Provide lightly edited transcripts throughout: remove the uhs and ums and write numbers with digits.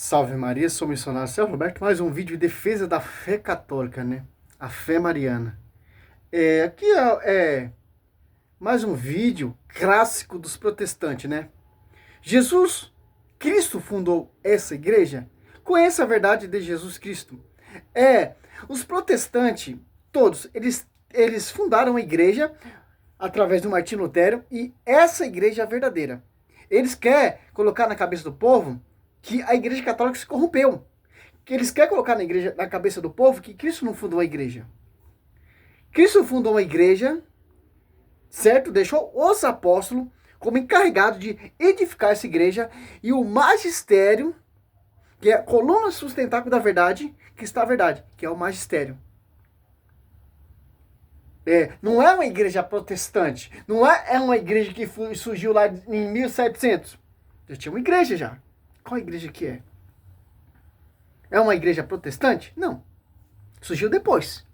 Salve Maria, sou o missionário Céu Roberto, mais um vídeo em defesa da fé católica, né? A fé mariana. Aqui é mais um vídeo clássico dos protestantes, né? Jesus Cristo fundou essa igreja? Conheça a verdade de Jesus Cristo. Os protestantes, todos, eles fundaram a igreja através do Martinho Lutero e essa igreja é a verdadeira. Eles querem colocar na cabeça do povo que a igreja católica se corrompeu. Que eles querem colocar na cabeça do povo que Cristo não fundou a igreja. Cristo fundou uma igreja, certo? Deixou os apóstolos como encarregados de edificar essa igreja e o magistério, que é a coluna sustentável da verdade, que está a verdade, que é o magistério. Não é uma igreja protestante, não é uma igreja que surgiu lá em 1700. Já tinha uma igreja já. Qual igreja que é? É uma igreja protestante? Não. Surgiu depois.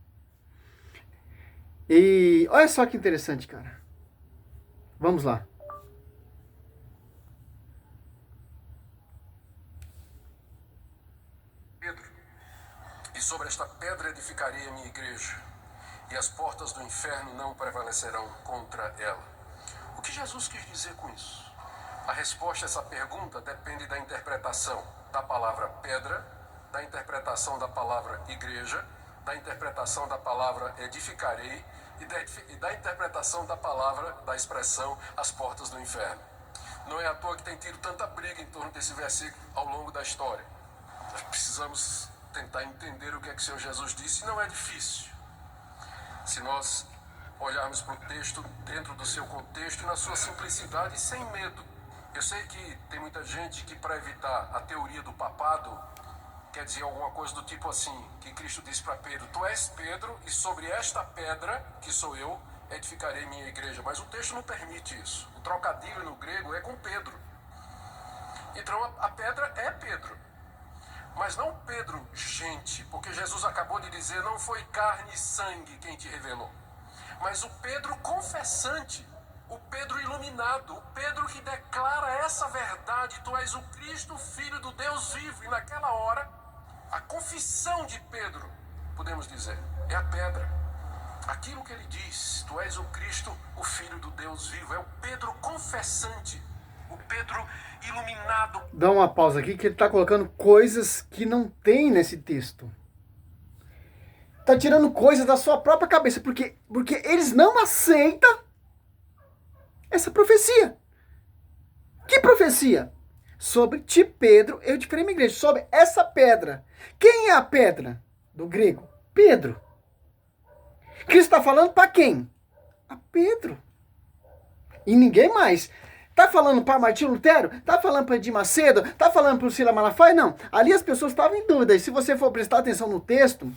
E olha só que interessante, cara. Vamos lá. Pedro, e sobre esta pedra edificarei a minha igreja, e as portas do inferno não prevalecerão contra ela. O que Jesus quis dizer com isso? A resposta a essa pergunta depende da interpretação da palavra pedra, da interpretação da palavra igreja, da interpretação da palavra edificarei e da interpretação da palavra, da expressão, as portas do inferno. Não é à toa que tem tido tanta briga em torno desse versículo ao longo da história. Nós precisamos tentar entender o que é que o Senhor Jesus disse, e não é difícil. Se nós olharmos para o texto dentro do seu contexto e na sua simplicidade, sem medo. Eu sei que tem muita gente que, para evitar a teoria do papado, quer dizer alguma coisa do tipo assim, que Cristo disse para Pedro: tu és Pedro, e sobre esta pedra, que sou eu, edificarei minha igreja. Mas o texto não permite isso. O trocadilho no grego é com Pedro. Então a pedra é Pedro. Mas não Pedro, gente, porque Jesus acabou de dizer, não foi carne e sangue quem te revelou. Mas o Pedro confessante, o Pedro iluminado, o Pedro que declara essa verdade: tu és o Cristo, Filho do Deus vivo. E naquela hora, a confissão de Pedro, podemos dizer, é a pedra. Aquilo que ele diz, tu és o Cristo, o Filho do Deus vivo, é o Pedro confessante, o Pedro iluminado. Dá uma pausa aqui que ele está colocando coisas que não tem nesse texto. Está tirando coisas da sua própria cabeça, porque eles não aceitam essa profecia. Que profecia? Sobre ti, Pedro, eu edificarei minha igreja. Sobre essa pedra. Quem é a pedra? Do grego, Pedro. Cristo está falando para quem? A Pedro. E ninguém mais. Tá falando para Martinho Lutero? Tá falando para Edir Macedo? Tá falando para Lucila Malafaia? Não. Ali as pessoas estavam em dúvida. E se você for prestar atenção no texto,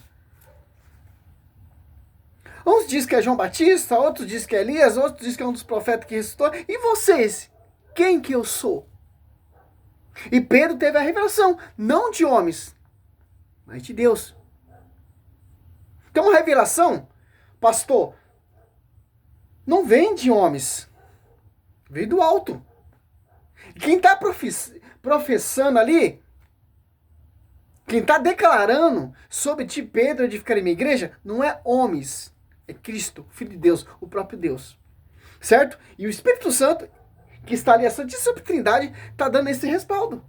uns dizem que é João Batista, outros dizem que é Elias, outros dizem que é um dos profetas que ressuscitou. E vocês? Quem que eu sou? E Pedro teve a revelação, não de homens, mas de Deus. Então a revelação, pastor, não vem de homens, veio do alto. Quem está professando ali, quem está declarando sobre ti, Pedro, edificar minha igreja, não é homens, é Cristo, Filho de Deus, o próprio Deus. Certo? E o Espírito Santo, que está ali, a Santíssima Trindade, está dando esse respaldo.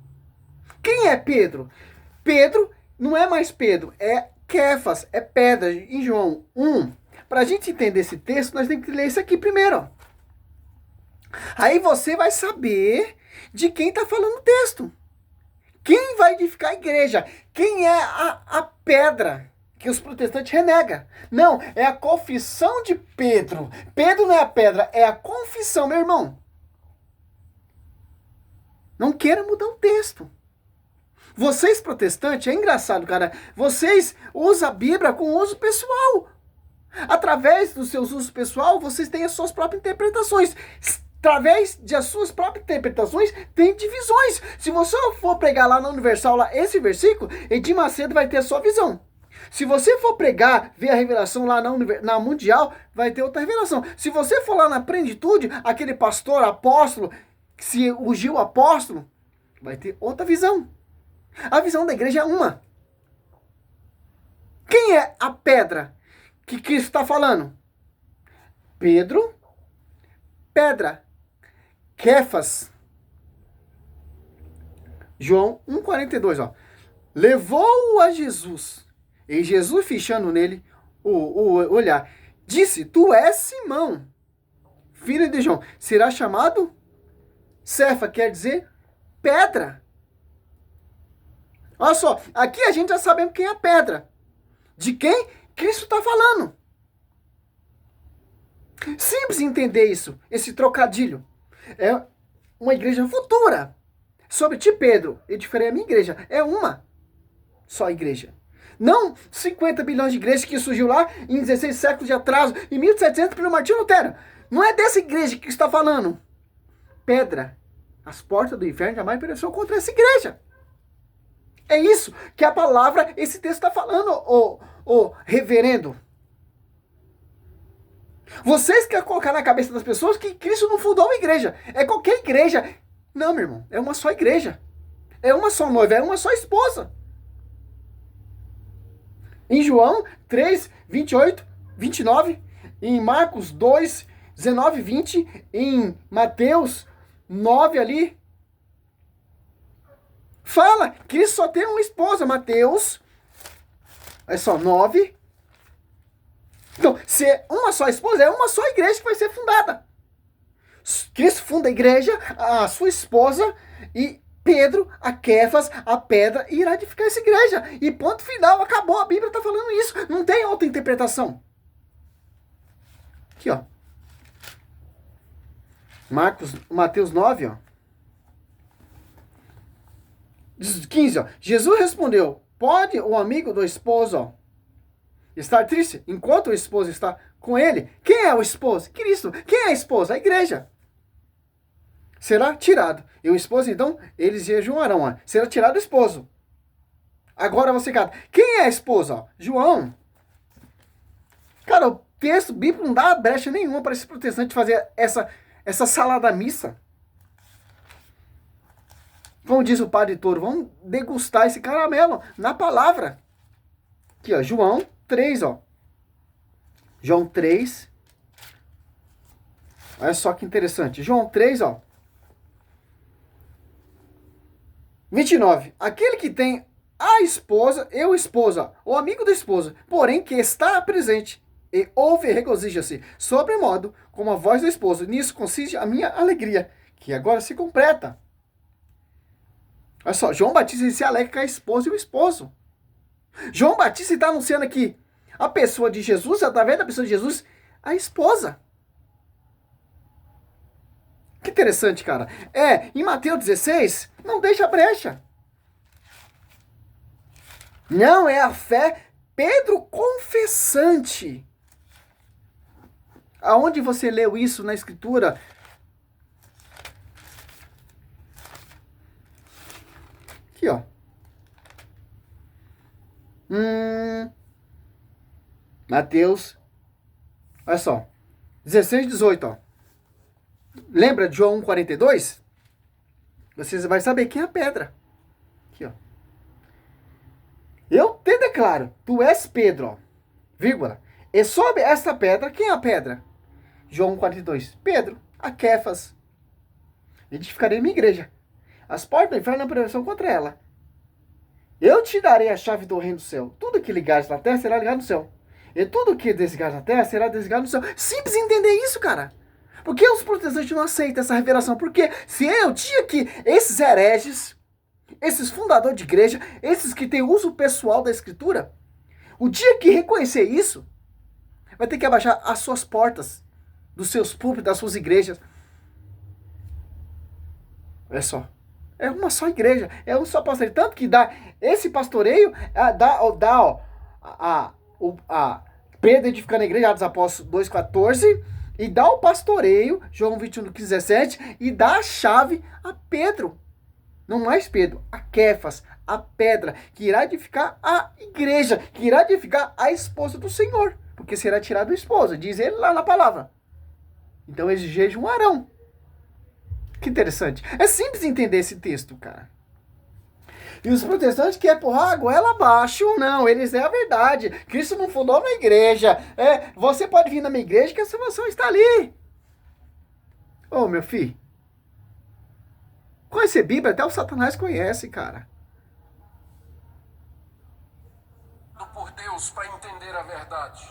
Quem é Pedro? Pedro não é mais Pedro, é Kefas, é pedra, em João 1. Para a gente entender esse texto, nós temos que ler isso aqui primeiro. Ó. Aí você vai saber de quem está falando o texto. Quem vai edificar a igreja? Quem é a pedra que os protestantes renegam? Não, é a confissão de Pedro. Pedro não é a pedra, é a confissão, meu irmão. Não queira mudar o texto. Vocês protestantes, é engraçado, cara, vocês usam a Bíblia com uso pessoal. Através dos seus usos pessoal, vocês têm as suas próprias interpretações. Através das suas próprias interpretações, tem divisões. Se você for pregar lá na Universal, lá, esse versículo, Edir Macedo vai ter a sua visão. Se você for pregar, ver a revelação lá na Mundial, vai ter outra revelação. Se você for lá na Plenitude, aquele pastor, apóstolo, que se ungiu apóstolo, vai ter outra visão. A visão da igreja é uma. Quem é a pedra que Cristo está falando? Pedro, pedra, Quefas. João 1,42, ó. Levou-o a Jesus, e Jesus, fixando nele o olhar, disse: Tu és Simão, filho de João, será chamado Cefa, quer dizer pedra. Olha só, aqui a gente já sabemos quem é a pedra. De quem Cristo está falando. Simples entender isso, esse trocadilho. É uma igreja futura. Sobre ti, Pedro, edificarei a minha igreja. É uma só igreja. Não 50 bilhões de igrejas que surgiu lá em 16 séculos de atraso, em 1700 pelo Martinho Lutero. Não é dessa igreja que está falando. Pedra. As portas do inferno jamais prevalecerão contra essa igreja. É isso que a palavra, esse texto está falando, ô reverendo. Vocês querem colocar na cabeça das pessoas que Cristo não fundou uma igreja. É qualquer igreja. Não, meu irmão. É uma só igreja. É uma só noiva. É uma só esposa. Em João 3, 28, 29. Em Marcos 2, 19, 20. Em Mateus 9 ali. Fala que Cristo só tem uma esposa. Mateus. É só 9. Então, se é uma só esposa, é uma só igreja que vai ser fundada. Cristo funda a igreja, a sua esposa, e Pedro, a Quefas, a pedra, irá edificar essa igreja. E ponto final, acabou. A Bíblia está falando isso. Não tem outra interpretação. Aqui, ó. Mateus 9, ó. 15, ó. Jesus respondeu: pode o amigo do esposo, ó, estar triste enquanto o esposo está com ele? Quem é o esposo? Cristo. Quem é a esposa? A igreja. Será tirado. E o esposo, então, eles jejuarão. Ó. Será tirado o esposo. Agora você cata. Quem é a esposa? Ó? João. Cara, o texto bíblico não dá brecha nenhuma para esse protestante fazer essa salada missa. Como diz o padre Toro, vamos degustar esse caramelo na palavra. Aqui, ó, João 3, ó. João 3. Olha só que interessante. João 3, ó. 29. Aquele que tem a esposa, eu esposa, o amigo da esposa, porém que está presente e ouve e regozija-se, sobremodo, como a voz do esposo. Nisso consiste a minha alegria, que agora se completa. Olha só, João Batista se alegra com a esposa e o esposo. João Batista está anunciando aqui a pessoa de Jesus, através da pessoa de Jesus, a esposa. Que interessante, cara. Em Mateus 16, não deixa brecha. Não é a fé Pedro confessante. Aonde você leu isso na Escritura? Aqui, ó. Mateus. Olha só. 16, 18, ó. Lembra de João 1,42? Você vai saber quem é a pedra. Aqui, ó. Eu te declaro, tu és Pedro, ó. Vírgula. E sobre esta pedra, quem é a pedra? João 1,42. Pedro, a Quefas. Edificarei minha igreja. As portas do inferno não prevalecerão contra ela. Eu te darei a chave do reino do céu. Tudo que ligares na terra será ligado no céu. E tudo que desligares na terra será desligado no céu. Simples entender isso, cara. Por que os protestantes não aceitam essa revelação? Porque se eu tinha que esses hereges, esses fundadores de igreja, esses que têm uso pessoal da escritura, o dia que reconhecer isso, vai ter que abaixar as suas portas, dos seus púlpitos, das suas igrejas. Olha só. É uma só igreja, é um só pastoreio. Tanto que dá esse pastoreio, Pedro edificando a igreja, Atos Apóstolos 2,14, e dá o pastoreio, João 21, 15, 17, e dá a chave a Pedro. Não mais Pedro, a Quefas, a pedra, que irá edificar a igreja, que irá edificar a esposa do Senhor, porque será tirado a esposa, diz ele lá na palavra. Então eles jejuarão. Que interessante. É simples entender esse texto, cara. E os protestantes querem empurrar a goela abaixo. Não, eles é a verdade. Cristo não fundou uma igreja. Você pode vir na minha igreja que a salvação está ali. Ô, meu filho. Conhecer Bíblia até o Satanás conhece, cara. Por Deus para entender a verdade.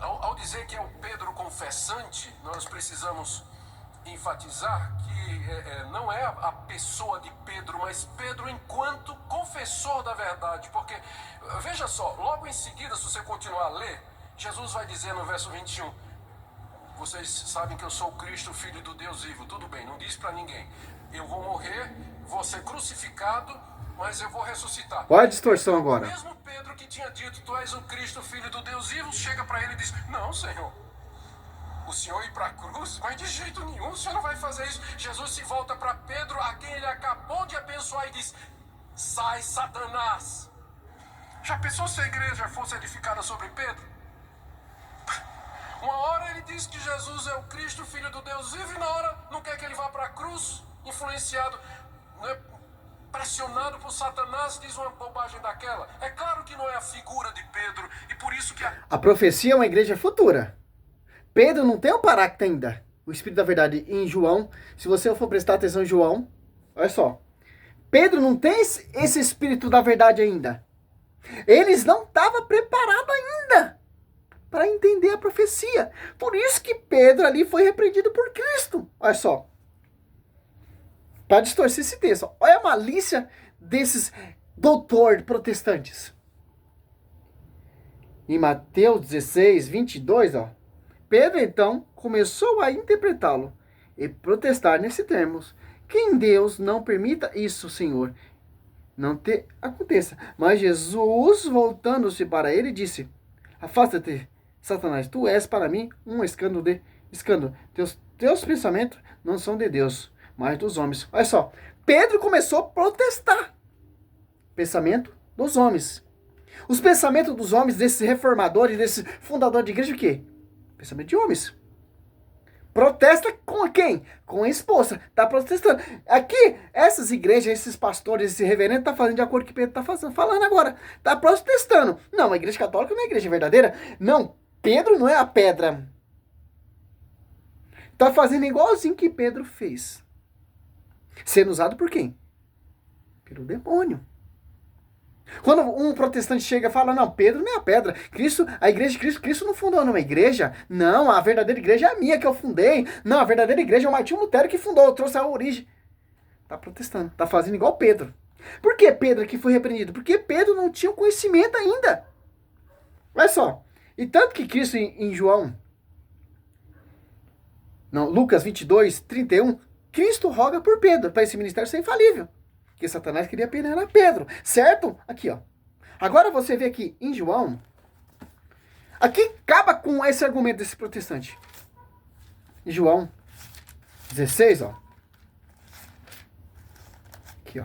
Ao dizer que é o Pedro confessante, nós precisamos enfatizar que não é a pessoa de Pedro, mas Pedro enquanto confessor da verdade. Porque, veja só, logo em seguida, se você continuar a ler, Jesus vai dizer no verso 21, vocês sabem que eu sou o Cristo, filho do Deus vivo. Tudo bem, não diz para ninguém. Eu vou morrer, vou ser crucificado, mas eu vou ressuscitar. Olha a distorção agora. O mesmo Pedro que tinha dito, tu és o Cristo, filho do Deus vivo, chega para ele e diz, não, Senhor, o Senhor ir para a cruz? Mas de jeito nenhum, o Senhor não vai fazer isso. Jesus se volta para Pedro, a quem ele acabou de abençoar, e diz, sai, Satanás. Já pensou se a igreja fosse edificada sobre Pedro? Uma hora ele diz que Jesus é o Cristo, filho do Deus vivo, e na hora não quer que ele vá para a cruz, influenciado, pressionado por Satanás, diz uma bobagem daquela. É claro que não é a figura de Pedro, e por isso que a profecia é uma igreja futura. Pedro não tem o Paráclito ainda, o Espírito da Verdade, em João. Se você for prestar atenção em João, olha só. Pedro não tem esse Espírito da Verdade ainda. Eles não estavam preparados ainda para entender a profecia. Por isso que Pedro ali foi repreendido por Cristo. Olha só. Para distorcer esse texto. Olha a malícia desses doutores protestantes. Em Mateus 16, 22, ó. Pedro, então, começou a interpretá-lo e protestar nesse termos. Que em Deus não permita isso, Senhor, não te aconteça. Mas Jesus, voltando-se para ele, disse, afasta-te, Satanás, tu és para mim um escândalo. Teus pensamentos não são de Deus, mas dos homens. Olha só, Pedro começou a protestar. Pensamento dos homens. Os pensamentos dos homens, desses reformadores, desse fundador de igreja, o quê? Pensamento de homens. Protesta com quem? Com a esposa. Está protestando. Aqui, essas igrejas, esses pastores, esse reverendo, está fazendo de acordo com o que Pedro está falando agora. Está protestando. Não, a igreja católica não é a igreja verdadeira. Não, Pedro não é a pedra. Está fazendo igualzinho que Pedro fez. Sendo usado por quem? Pelo demônio. Quando um protestante chega e fala, não, Pedro não é a pedra, Cristo, a igreja de Cristo, Cristo não fundou uma igreja, não, a verdadeira igreja é a minha que eu fundei, não, a verdadeira igreja é o Martinho Lutero que fundou, eu trouxe a origem. Tá protestando, tá fazendo igual Pedro. Por que Pedro aqui foi repreendido? Porque Pedro não tinha o conhecimento ainda. Olha só, e tanto que Cristo em Lucas 22, 31, Cristo roga por Pedro, para esse ministério ser infalível. Porque Satanás queria peneirar Pedro, certo? Aqui, ó. Agora você vê aqui em João. Aqui acaba com esse argumento desse protestante. Em João 16, ó. Aqui, ó.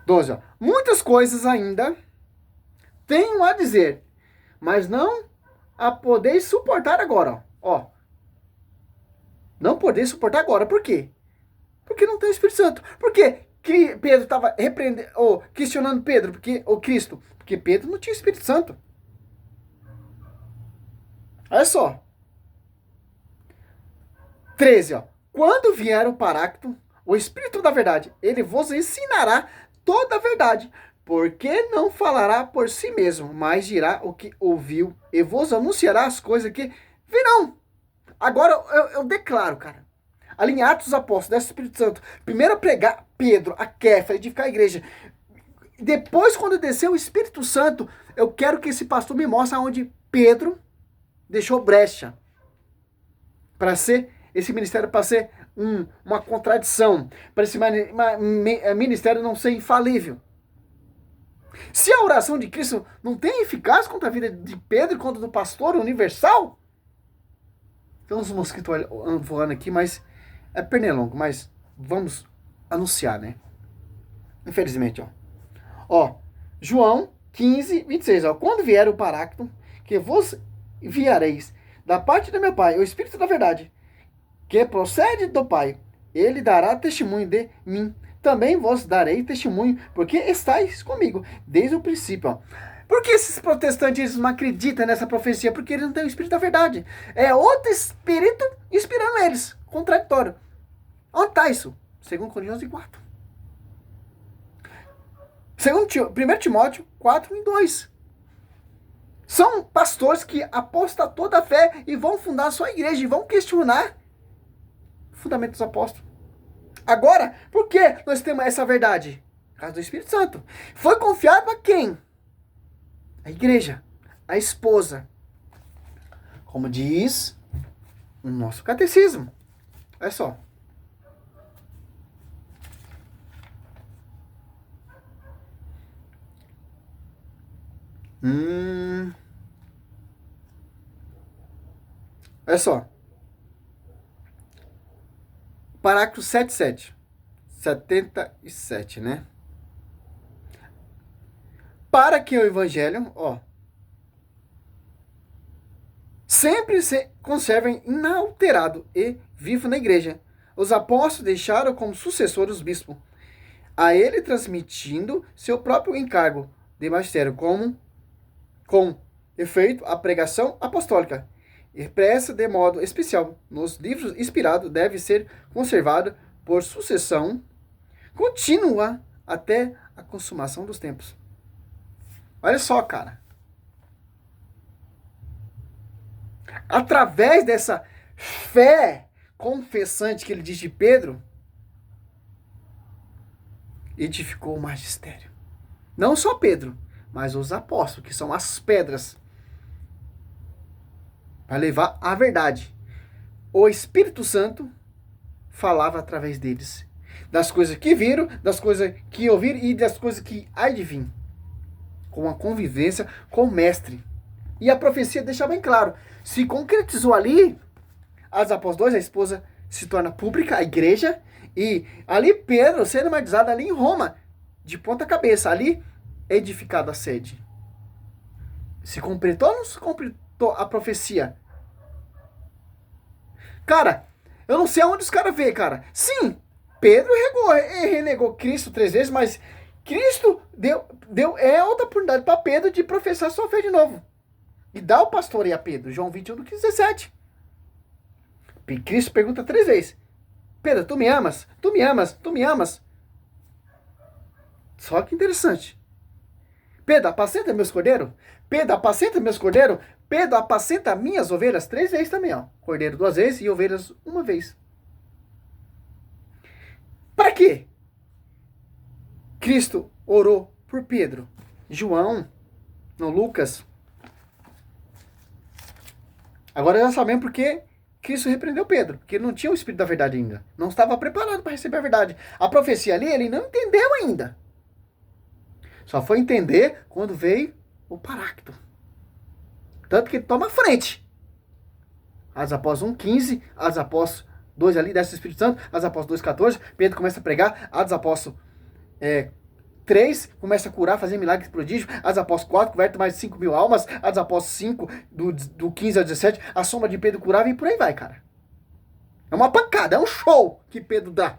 12, ó. Muitas coisas ainda tenho a dizer, mas não a podeis suportar agora, ó. Não podeis suportar agora. Por quê? Porque não tem o Espírito Santo. Por quê? Que Pedro estava questionando Pedro, Cristo? Porque Pedro não tinha Espírito Santo. Olha só. 13, ó. Quando vier o Paráclito, o Espírito da Verdade, ele vos ensinará toda a verdade, porque não falará por si mesmo, mas dirá o que ouviu e vos anunciará as coisas que virão. Agora eu declaro, cara. Ali em Atos dos Apóstolos, desse Espírito Santo. Primeiro a pregar Pedro, a Kéfera, edificar a igreja. Depois, quando descer o Espírito Santo, eu quero que esse pastor me mostre onde Pedro deixou brecha. Para ser, esse ministério para ser uma contradição. Para esse ministério não ser infalível. Se a oração de Cristo não tem eficácia contra a vida de Pedro e contra do pastor universal, tem uns mosquitos voando aqui, mas é pernilongo, mas vamos anunciar, né? Infelizmente, ó. Ó, João 15, 26, ó. Quando vier o Paráclito, que vos enviareis da parte do meu Pai, o Espírito da Verdade, que procede do Pai, ele dará testemunho de mim. também vos darei testemunho, porque estáis comigo desde o princípio. Ó. Por que esses protestantes não acreditam nessa profecia? Porque eles não têm o Espírito da verdade. É outro Espírito inspirando eles. Contraditório. Onde está isso? 2 Coríntios 4. 1 Timóteo 4:2. São pastores que apostam toda a fé e vão fundar a sua igreja e vão questionar o fundamento dos apóstolos. Agora, por que nós temos essa verdade? Por causa do Espírito Santo. Foi confiado a quem? A igreja, a esposa. Como diz o nosso catecismo. Olha só. Olha só. Parágrafo 77, né? Para que o evangelho, sempre se conservem inalterado e vivo na igreja. Os apóstolos deixaram como sucessor os bispos, a ele transmitindo seu próprio encargo de magistério, com efeito a pregação apostólica, expressa de modo especial nos livros inspirados, deve ser conservado por sucessão contínua até a consumação dos tempos. Olha só, cara. Através dessa fé confessante que ele diz de Pedro, edificou o magistério. Não só Pedro, mas os apóstolos, que são as pedras, para levar a verdade. O Espírito Santo falava através deles. Das coisas que viram, das coisas que ouviram e das coisas que há de vir. Com a convivência com o mestre. E a profecia deixa bem claro. Se concretizou ali, as apóstolos, a esposa se torna pública, a igreja, e ali Pedro sendo batizado ali em Roma, de ponta cabeça, ali edificada a sede. Se completou ou não se completou a profecia? Cara, eu não sei aonde os caras veem, cara. Sim, Pedro renegou Cristo 3 vezes, mas Cristo deu outra oportunidade para Pedro de professar sua fé de novo. E dá o pastoreio a Pedro, João 21:17. Cristo pergunta 3 vezes. Pedro, tu me amas? Tu me amas? Tu me amas? Só que interessante. Pedro, apacenta meus cordeiros? Pedro, apacenta meus cordeiros? Pedro, apacenta minhas ovelhas? 3 vezes também, ó. Cordeiro 2 vezes e ovelhas 1 vez. Para quê? Cristo orou por Pedro. João, no Lucas. Agora já sabemos porque Cristo repreendeu Pedro, porque ele não tinha o Espírito da verdade ainda. Não estava preparado para receber a verdade. A profecia ali, ele não entendeu ainda. Só foi entender quando veio o Paráclito. Tanto que ele toma frente. Atos Apóstolos 1:15, Atos Apóstolos 2 ali, desce o Espírito Santo, Atos Apóstolos 2:14, Pedro começa a pregar, Atos Apóstolos 3, começa a curar, fazer milagres, prodígios, Atos Apóstolos 4, converte mais de 5.000 almas, Atos Apóstolos 5, do 15 ao 17, a sombra de Pedro curava e por aí vai, cara. É uma pancada, é um show que Pedro dá.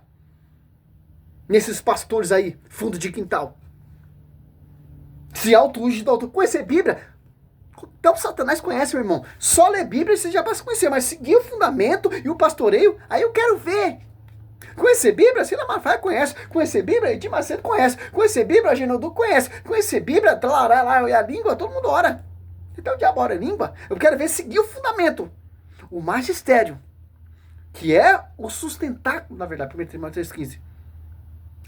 Nesses pastores aí, fundo de quintal. Se auto-unge, doutor. Conhecer Bíblia, então Satanás conhece, meu irmão. Só ler Bíblia você já passa a conhecer, mas seguir o fundamento e o pastoreio, aí eu quero ver. Conhecer Bíblia, Cila Malafaia conhece. Conhecer Bíblia, Edir Macedo conhece. Conhecer Bíblia, Genildo conhece. Conhecer Bíblia, a língua, todo mundo ora. Então o diabo ora a língua. Eu quero ver seguir o fundamento. O magistério, que é o sustentáculo, na verdade, 1 Timóteo 3,15.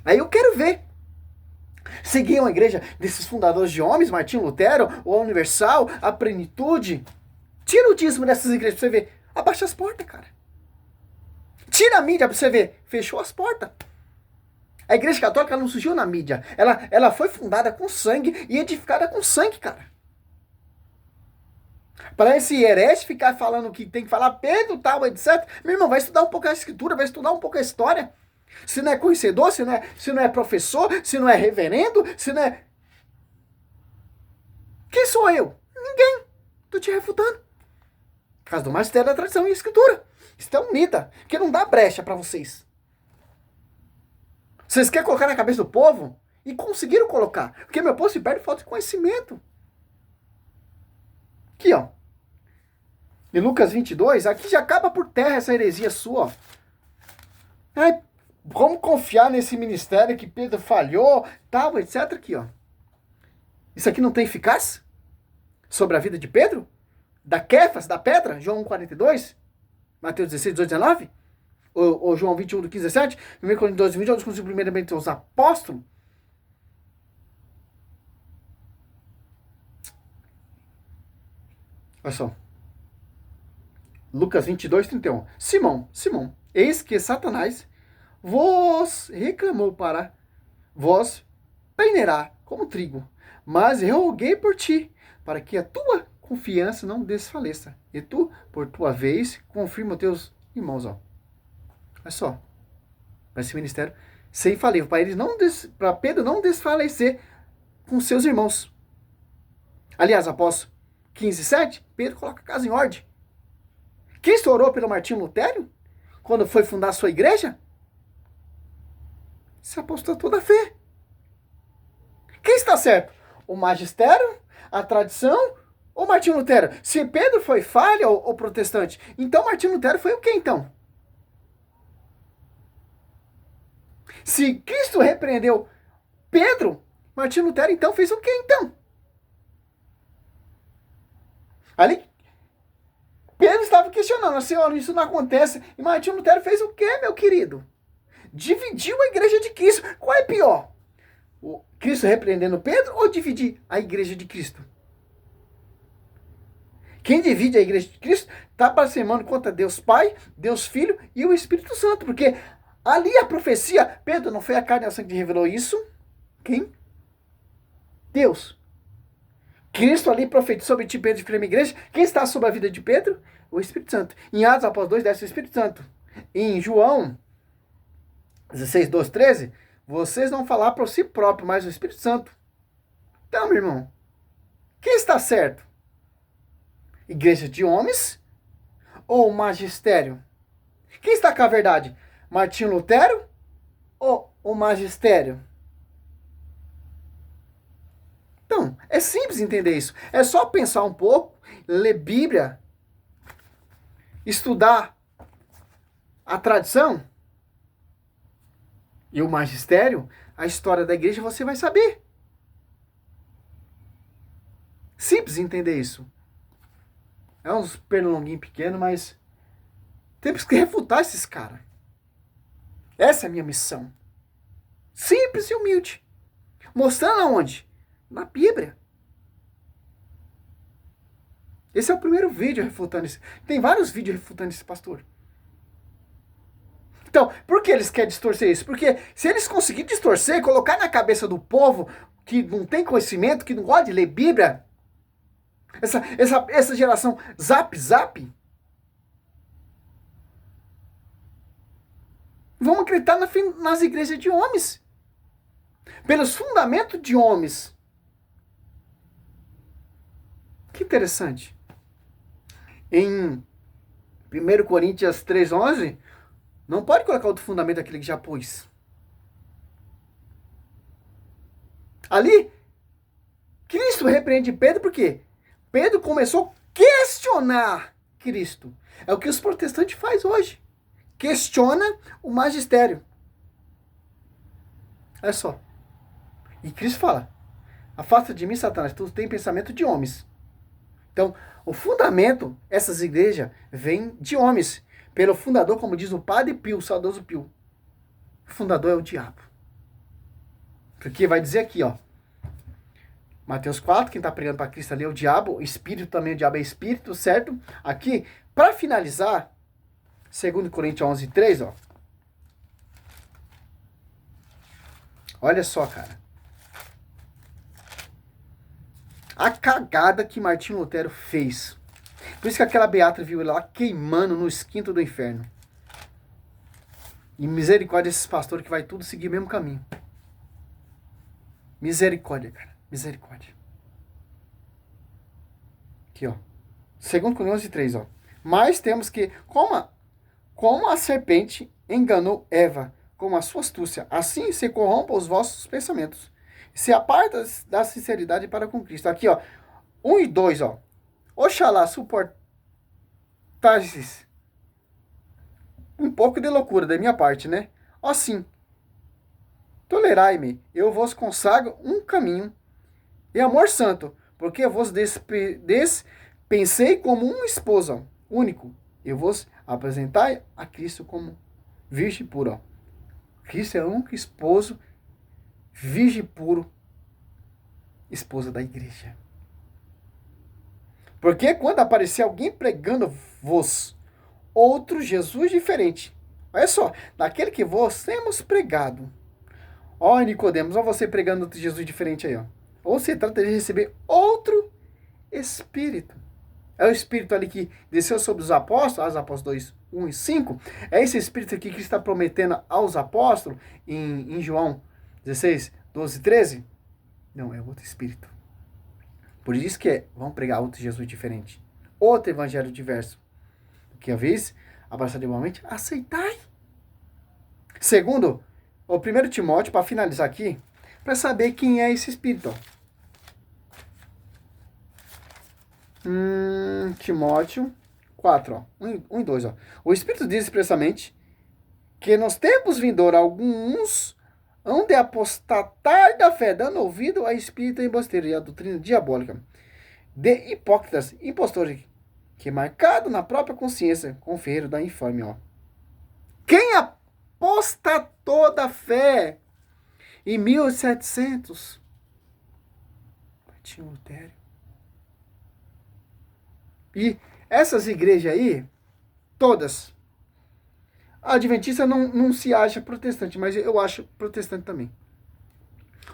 Aí eu quero ver. Seguir uma igreja desses fundadores de homens, Martinho Lutero, ou a Universal, a Plenitude. Tira o dízimo dessas igrejas pra você ver. Abaixa as portas, cara. Tira a mídia pra você ver. Fechou as portas. A igreja católica ela não surgiu na mídia. Ela foi fundada com sangue e edificada com sangue, cara. Para esse herege ficar falando que tem que falar Pedro, tal, etc. Meu irmão, vai estudar um pouco a escritura, vai estudar um pouco a história. Se não é conhecedor, se não é professor, se não é reverendo, se não é... Quem sou eu? Ninguém. Tô te refutando. Por causa do magistério da tradição e escritura. Estão unidas, porque não dá brecha para vocês. Vocês querem colocar na cabeça do povo? E conseguiram colocar. Porque meu povo se perde por falta de conhecimento. Aqui, ó. Em Lucas 22, aqui já acaba por terra essa heresia sua, ó. Ai, vamos confiar nesse ministério que Pedro falhou, tal, etc. Aqui, ó. Isso aqui não tem eficácia? Sobre a vida de Pedro? Da Quefas, da pedra? João 1,42? Mateus 16, 18, 19? Ou João 21, do 15, 17? 1 Coríntios 12, 20, onde primeiramente os apóstolos? Olha só. Lucas 22, 31. Simão, eis que Satanás vos reclamou para vós peneirar como trigo, mas eu roguei por ti, para que a tua confiança não desfaleça, e tu, por tua vez, confirma os teus irmãos. Ó. Olha só. Para esse ministério ser infalível, para Pedro não desfalecer com seus irmãos. Aliás, após 15:7, Pedro coloca a casa em ordem. Cristo orou pelo Martinho Lutero quando foi fundar a sua igreja? Se apostou toda a fé. Quem está certo? O magistério? A tradição? Ou Martinho Lutero? Se Pedro foi falha ou protestante, então Martinho Lutero foi o quê então? Se Cristo repreendeu Pedro, Martinho Lutero então fez o quê então? Ali, Pedro estava questionando, Senhor, isso não acontece. E Martinho Lutero fez o quê, meu querido? Dividiu a igreja de Cristo. Qual é pior? O Cristo repreendendo Pedro ou dividir a igreja de Cristo? Quem divide a igreja de Cristo está blasfemando contra Deus Pai, Deus Filho e o Espírito Santo. Porque ali a profecia, Pedro, não foi a carne e o sangue que revelou isso? Quem? Deus. Cristo ali profetizou sobre ti, Pedro, de firme igreja. Quem está sobre a vida de Pedro? O Espírito Santo. Em Atos, após 2, desce o Espírito Santo. Em João 16, 12, 13, vocês vão falar para si próprio, mas o Espírito Santo. Então, meu irmão, quem está certo? Igreja de homens ou magistério? Quem está com a verdade? Martinho Lutero ou o magistério? Então, é simples entender isso. É só pensar um pouco, ler Bíblia, estudar a tradição e o magistério, a história da igreja, você vai saber. Simples entender isso. É uns pernilonguinhos pequenos, mas temos que refutar esses caras. Essa é a minha missão. Simples e humilde. Mostrando aonde? Na Bíblia. Esse é o primeiro vídeo refutando isso. Tem vários vídeos refutando esse pastor. Então, por que eles querem distorcer isso? Porque se eles conseguirem distorcer, colocar na cabeça do povo que não tem conhecimento, que não gosta de ler Bíblia, essa geração zap, vão acreditar nas igrejas de homens. Pelos fundamentos de homens. Que interessante. Em 1 Coríntios 3:11, não pode colocar outro fundamento daquele que já pôs. Ali, Cristo repreende Pedro por quê? Pedro começou a questionar Cristo. É o que os protestantes fazem hoje. Questiona o magistério. Olha só. E Cristo fala, afasta de mim, Satanás, tu tem pensamento de homens. Então, o fundamento, essas igrejas, vêm de homens. Pelo fundador, como diz o Padre Pio, o saudoso Pio. O fundador é o diabo. Porque vai dizer aqui, ó. Mateus 4, quem está pregando para Cristo ali é o diabo. O espírito também, o diabo é espírito, certo? Aqui, para finalizar, 2 Coríntios 11, 3, ó. Olha só, cara. A cagada que Martinho Lutero fez. Por isso que aquela beata viu ele lá queimando no esquinto do inferno. E misericórdia desses pastores que vai tudo seguir o mesmo caminho. Misericórdia, cara. Misericórdia. Aqui, ó. 2 Coríntios 3, ó. Mas temos que, como a serpente enganou Eva como a sua astúcia. Assim se corrompam os vossos pensamentos. Se aparta da sinceridade para com Cristo. Aqui, ó. 1 e 2, ó. Oxalá suportasses um pouco de loucura da minha parte, né? Assim, tolerai-me, eu vos consagro um caminho e amor santo, porque vos dispensei como um esposo único, e vos apresentai a Cristo como virgem pura. Cristo é o único esposo, virgem puro, esposa da igreja. Porque quando aparecer alguém pregando-vos outro Jesus diferente, olha só, daquele que vos temos pregado. Ó, Nicodemos, ó você pregando outro Jesus diferente aí, ó. Ou se trata de receber outro Espírito. É o Espírito ali que desceu sobre os apóstolos, os apóstolos 2, 1 e 5. É esse Espírito aqui que está prometendo aos apóstolos em João 16, 12 e 13? Não, é outro Espírito. Por isso que vamos pregar outro Jesus diferente. Outro evangelho diverso. Que a vez, abraçar igualmente, aceitai. Segundo, o 1 Timóteo, para finalizar aqui, para saber quem é esse Espírito. Timóteo 4, ó, 1 e 2. Ó. O Espírito diz expressamente que nos tempos vindouros alguns hão de apostatar da fé, dando ouvido a espírito embusteiro e a doutrina diabólica de hipócritas, impostores, que marcado na própria consciência, confere da infame. Ó. Quem apostatou da fé em 1700? Martinho Lutero. E essas igrejas aí, todas, a adventista não se acha protestante, mas eu acho protestante também.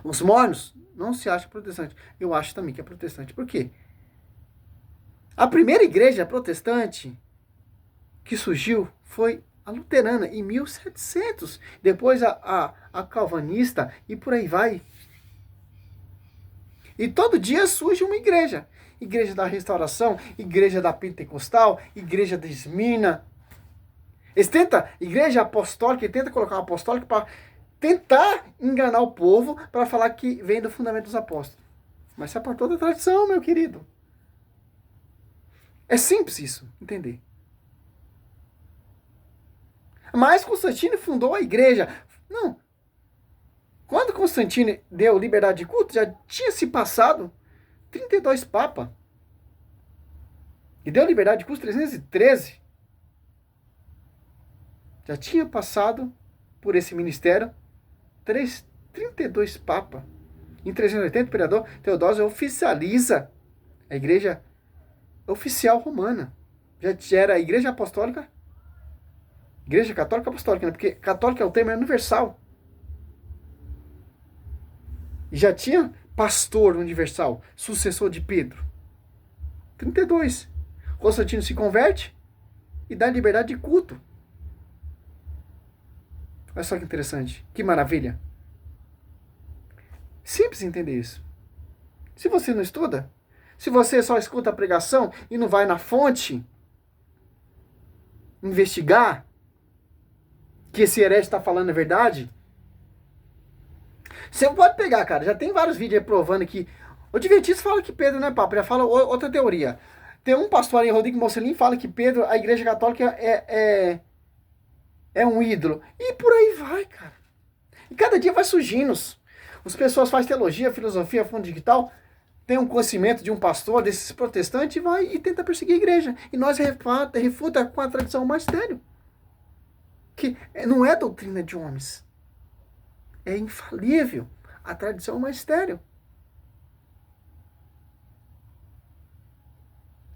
Os mormons não se acham protestante. Eu acho também que é protestante. Por quê? A primeira igreja protestante que surgiu foi a luterana, em 1700. Depois a calvanista e por aí vai. E todo dia surge uma igreja. Igreja da Restauração, igreja da Pentecostal, igreja da Esmirna. Eles tentam, igreja apostólica, tenta colocar uma apostólica para tentar enganar o povo para falar que vem do fundamento dos apóstolos. Mas isso é por toda a tradição, meu querido. É simples isso, entender. Mas Constantino fundou a igreja. Não. Quando Constantino deu liberdade de culto, já tinha se passado 32 papas. E deu liberdade de culto 313. Já tinha passado por esse ministério 32 papas. Em 380, o imperador Teodósio oficializa a igreja oficial romana. Já era a igreja apostólica, igreja católica apostólica, né? Porque católica é o termo universal. E já tinha pastor universal, sucessor de Pedro. 32. Constantino se converte e dá liberdade de culto. Olha só que interessante. Que maravilha. Simples entender isso. Se você não estuda, se você só escuta a pregação e não vai na fonte investigar que esse herege está falando a verdade, você pode pegar, cara. Já tem vários vídeos aí provando que o Adventista fala que Pedro não é papa. Já fala outra teoria. Tem um pastor aí, Rodrigo Mocelin, fala que Pedro, a igreja católica é um ídolo. E por aí vai, cara. E cada dia vai surgindo. As pessoas fazem teologia, filosofia, fundo digital, tem um conhecimento de um pastor desses protestantes e vai e tenta perseguir a igreja. E nós refuta com a tradição magistério. Que não é doutrina de homens. É infalível. A tradição magistério.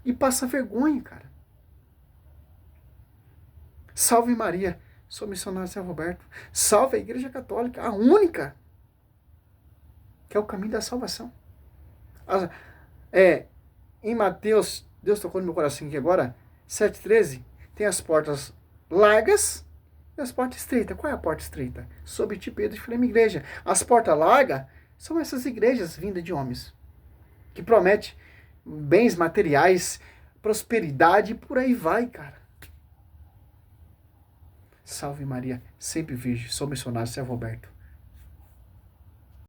E passa vergonha, cara. Salve Maria. Sou missionário de São Roberto. Salve a Igreja Católica, a única, que é o caminho da salvação. Em Mateus, Deus tocou no meu coração aqui agora, 7,13, tem as portas largas e as portas estreitas. Qual é a porta estreita? Sob ti, Pedro, e falei, minha igreja. As portas largas são essas igrejas vindas de homens, que prometem bens materiais, prosperidade, e por aí vai, cara. Salve Maria, sempre virgem. Sou missionário Servo Roberto.